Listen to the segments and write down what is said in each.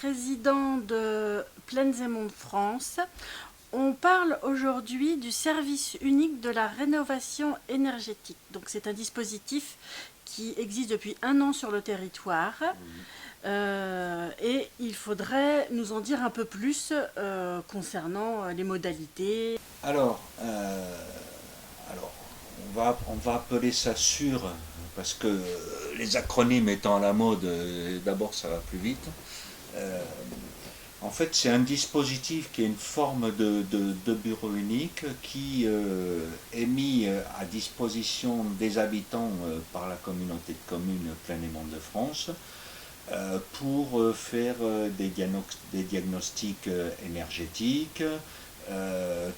président de Plaines et Monts de France. On parle aujourd'hui du service unique de la rénovation énergétique. Donc c'est un dispositif qui existe depuis 1 an sur le territoire. Et il faudrait nous en dire un peu plus concernant les modalités. Alors, on va appeler ça SUR, parce que les acronymes étant à la mode, d'abord ça va plus vite. Euh, En fait, c'est un dispositif qui est une forme de bureau unique qui est mis à disposition des habitants par la communauté de communes Plaines et Monts de France pour faire des diagnostics énergétiques,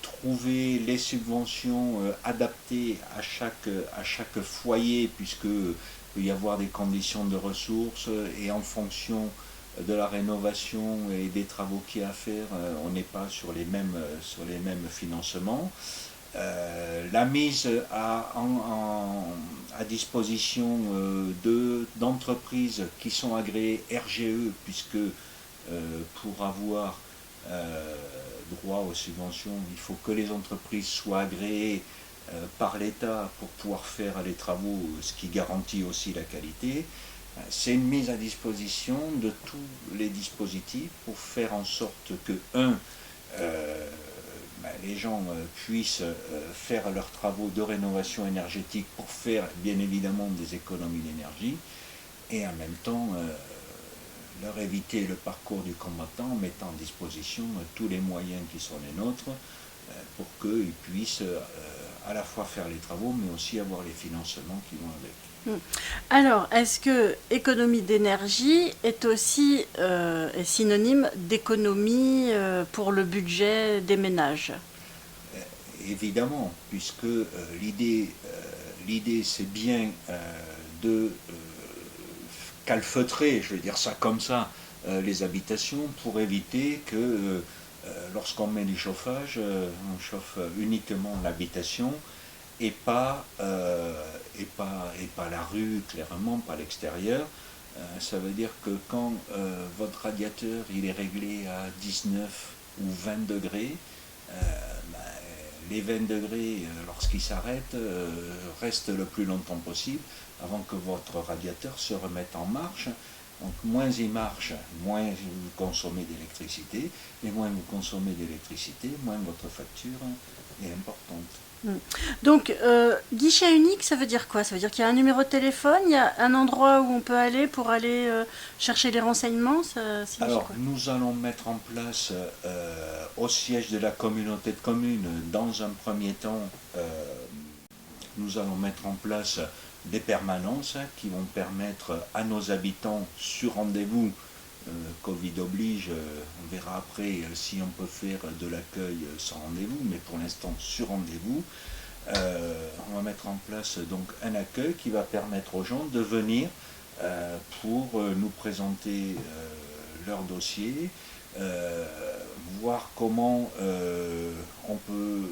trouver les subventions adaptées à chaque foyer, puisque peut y avoir des conditions de ressources et en fonction de la rénovation et des travaux qu'il y a à faire, on n'est pas sur les mêmes financements. La mise à disposition d'entreprises qui sont agréées RGE, puisque pour avoir droit aux subventions, il faut que les entreprises soient agréées par l'État pour pouvoir faire les travaux, ce qui garantit aussi la qualité. C'est une mise à disposition de tous les dispositifs pour faire en sorte que, les gens puissent faire leurs travaux de rénovation énergétique pour faire bien évidemment des économies d'énergie, et en même temps leur éviter le parcours du combattant en mettant à disposition tous les moyens qui sont les nôtres pour qu'ils puissent à la fois faire les travaux mais aussi avoir les financements qui vont avec. Alors, est-ce que économie d'énergie est aussi est synonyme d'économie pour le budget des ménages? Évidemment, puisque l'idée c'est bien de calfeutrer, je vais dire ça comme ça, les habitations pour éviter que lorsqu'on met du chauffage, on chauffe uniquement l'habitation et pas la rue, clairement, pas l'extérieur. Ça veut dire que quand votre radiateur il est réglé à 19 ou 20 degrés, bah, les 20 degrés, lorsqu'ils s'arrêtent, restent le plus longtemps possible avant que votre radiateur se remette en marche. Donc moins il marche, moins vous consommez d'électricité, et moins vous consommez d'électricité, moins votre facture est importante. Donc, guichet unique, ça veut dire quoi? Ça veut dire qu'il y a un numéro de téléphone, il y a un endroit où on peut aller pour aller chercher les renseignements, ça signifie Alors, quoi? nous allons mettre en place au siège de la communauté de communes, dans un premier temps, nous allons mettre en place des permanences qui vont permettre à nos habitants, sur rendez-vous, Covid oblige, on verra après si on peut faire de l'accueil sans rendez-vous, mais pour l'instant sur rendez-vous, on va mettre en place donc un accueil qui va permettre aux gens de venir pour nous présenter leur dossier, voir comment on peut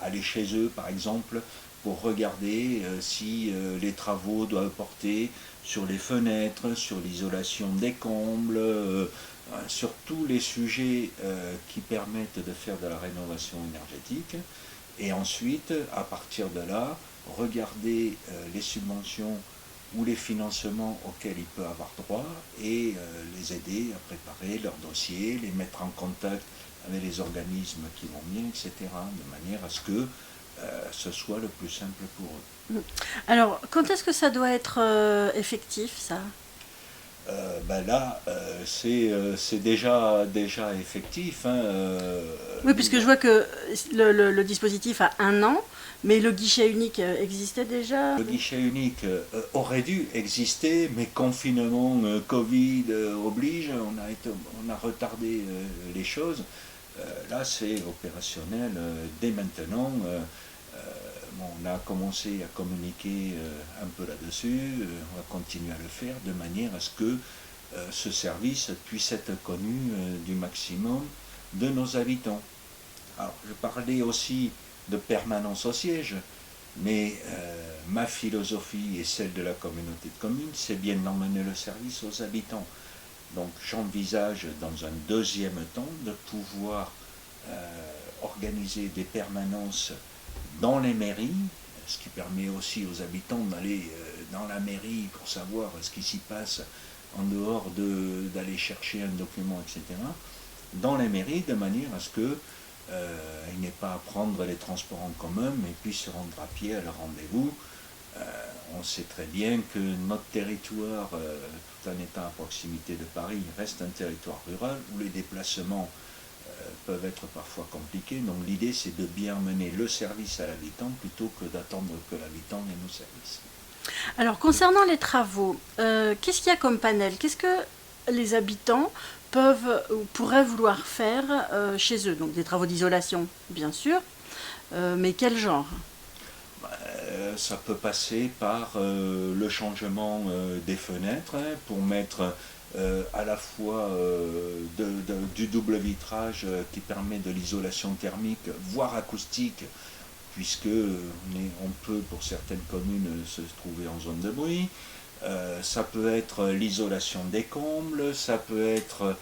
aller chez eux par exemple pour regarder si les travaux doivent porter sur les fenêtres, sur l'isolation des combles, sur tous les sujets qui permettent de faire de la rénovation énergétique. Et ensuite, à partir de là, regarder les subventions ou les financements auxquels il peut avoir droit et les aider à préparer leur dossier, les mettre en contact avec les organismes qui vont bien, etc., de manière à ce que ce soit le plus simple pour eux. Alors, quand est-ce que ça doit être effectif, ça? Là, c'est déjà effectif. Hein, Oui, puisque je vois que le dispositif a 1 an, mais le guichet unique existait déjà. le guichet unique aurait dû exister, mais confinement, Covid oblige, on a retardé les choses. Là, c'est opérationnel dès maintenant. On a commencé à communiquer un peu là-dessus, on va continuer à le faire de manière à ce que ce service puisse être connu du maximum de nos habitants. Alors, je parlais aussi de permanence au siège, mais ma philosophie et celle de la communauté de communes, c'est bien d'emmener le service aux habitants. Donc j'envisage dans un deuxième temps de pouvoir organiser des permanences dans les mairies, ce qui permet aussi aux habitants d'aller dans la mairie pour savoir ce qui s'y passe en dehors d'aller chercher un document, etc. Dans les mairies, de manière à ce que il n'ait pas à prendre les transports en commun, mais puisse se rendre à pied à leur rendez-vous. On sait très bien que notre territoire, tout en étant à proximité de Paris, reste un territoire rural où les déplacements peuvent être parfois compliqués. Donc l'idée, c'est de bien mener le service à l'habitant plutôt que d'attendre que l'habitant ait nos services. Alors, concernant les travaux, qu'est-ce qu'il y a comme panel? Qu'est-ce que les habitants peuvent ou pourraient vouloir faire chez eux? Donc, des travaux d'isolation, bien sûr, mais quel genre? Ça peut passer par le changement des fenêtres pour mettre à la fois du double vitrage qui permet de l'isolation thermique, voire acoustique, puisque on peut pour certaines communes se trouver en zone de bruit. Ça peut être l'isolation des combles, ça peut être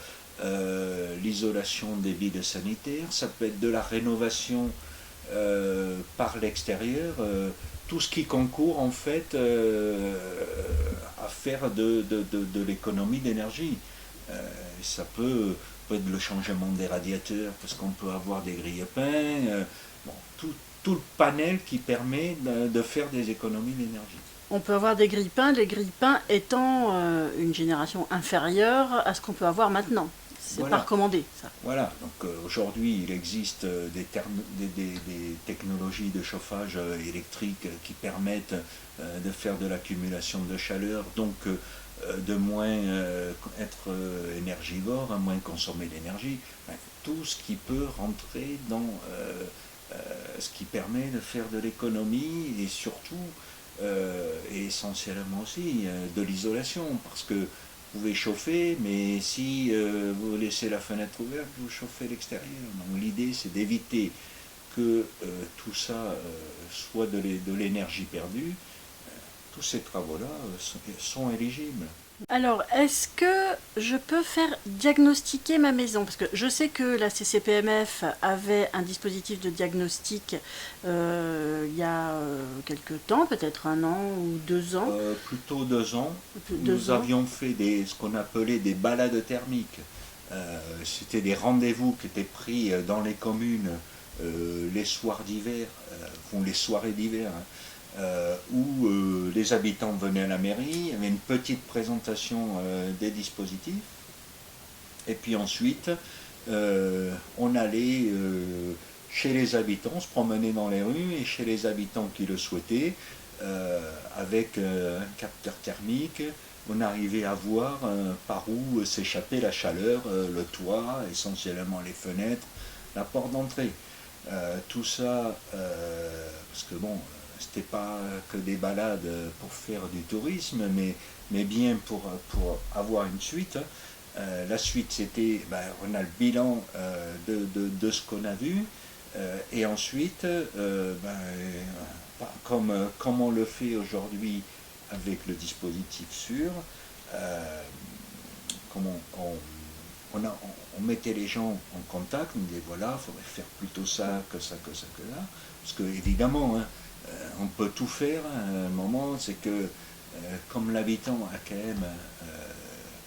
l'isolation des vides sanitaires, ça peut être de la rénovation par l'extérieur, tout ce qui concourt en fait à faire de l'économie d'énergie. Ça peut être le changement des radiateurs, parce qu'on peut avoir des grille-pains, bon, tout le panel qui permet de faire des économies d'énergie. On peut avoir des grille-pains, les grille-pains étant une génération inférieure à ce qu'on peut avoir maintenant. C'est Voilà. pas recommandé, ça. Voilà, donc aujourd'hui il existe des technologies de chauffage électrique qui permettent de faire de l'accumulation de chaleur, donc de moins être énergivore, moins consommer d'énergie. Enfin, tout ce qui peut rentrer dans ce qui permet de faire de l'économie et surtout et essentiellement aussi de l'isolation, parce que vous pouvez chauffer, mais si vous laissez la fenêtre ouverte, vous chauffez l'extérieur. Donc l'idée, c'est d'éviter que tout ça soit de l'énergie perdue. Tous ces travaux-là sont éligibles. Alors, est-ce que je peux faire diagnostiquer ma maison? Parce que je sais que la CCPMF avait un dispositif de diagnostic il y a quelques temps, peut-être 1 an ou 2 ans. Plutôt 2 ans. Deux ans. Avions fait ce qu'on appelait des balades thermiques. C'était des rendez-vous qui étaient pris dans les communes les soirs d'hiver, les soirées d'hiver, où les habitants venaient à la mairie, il y avait une petite présentation des dispositifs, et puis ensuite on allait chez les habitants, se promener dans les rues, et chez les habitants qui le souhaitaient, avec un capteur thermique, on arrivait à voir par où s'échappait la chaleur, le toit, essentiellement les fenêtres, la porte d'entrée. Tout ça, parce que bon, c'était pas que des balades pour faire du tourisme, mais bien pour avoir une suite. La suite, c'était, on a le bilan de ce qu'on a vu, et ensuite, comme on le fait aujourd'hui avec le dispositif sûr, comme on mettait les gens en contact, on disait voilà, il faudrait faire plutôt ça, que ça, que ça, que là. Parce que évidemment, on peut tout faire à un moment, c'est que comme l'habitant a quand même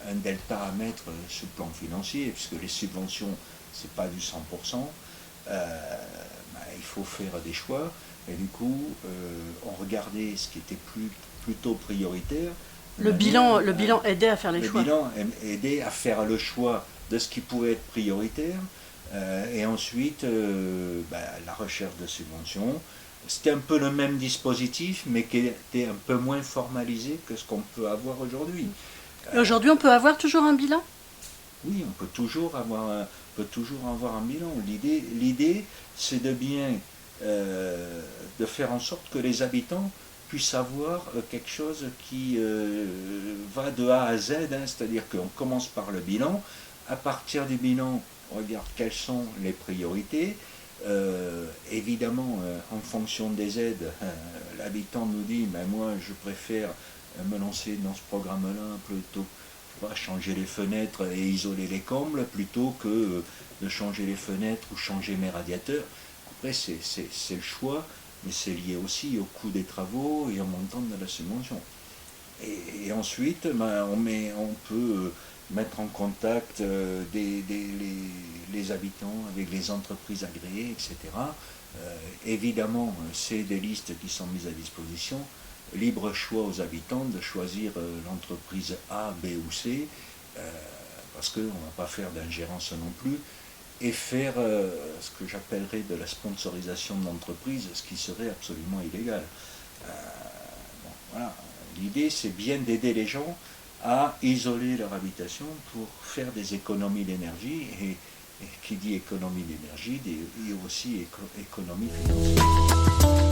un delta à mettre sur le plan financier, puisque les subventions, c'est pas du 100%, il faut faire des choix. Et du coup, on regardait ce qui était plutôt prioritaire. Le bilan aidait à faire les choix. Le bilan aidait à faire le choix de ce qui pouvait être prioritaire, et ensuite la recherche de subventions. C'était un peu le même dispositif, mais qui était un peu moins formalisé que ce qu'on peut avoir aujourd'hui. Et aujourd'hui, on peut avoir toujours un bilan? Oui, on peut toujours avoir un bilan. L'idée, c'est de bien de faire en sorte que les habitants puissent avoir quelque chose qui va de A à Z, c'est-à-dire qu'on commence par le bilan. À partir du bilan, on regarde quelles sont les priorités. Évidemment, en fonction des aides, l'habitant nous dit moi je préfère me lancer dans ce programme-là changer les fenêtres et isoler les combles plutôt que de changer les fenêtres ou changer mes radiateurs. Après, c'est le choix, mais c'est lié aussi au coût des travaux et au montant de la subvention. Et ensuite, on peut mettre en contact les habitants avec les entreprises agréées, etc. Évidemment, c'est des listes qui sont mises à disposition. Libre choix aux habitants de choisir l'entreprise A, B ou C, parce qu'on ne va pas faire d'ingérence non plus, et faire ce que j'appellerais de la sponsorisation de l'entreprise, ce qui serait absolument illégal. Bon, voilà. L'idée, c'est bien d'aider les gens à isoler leur habitation pour faire des économies d'énergie, et qui dit économie d'énergie dit aussi économie financière.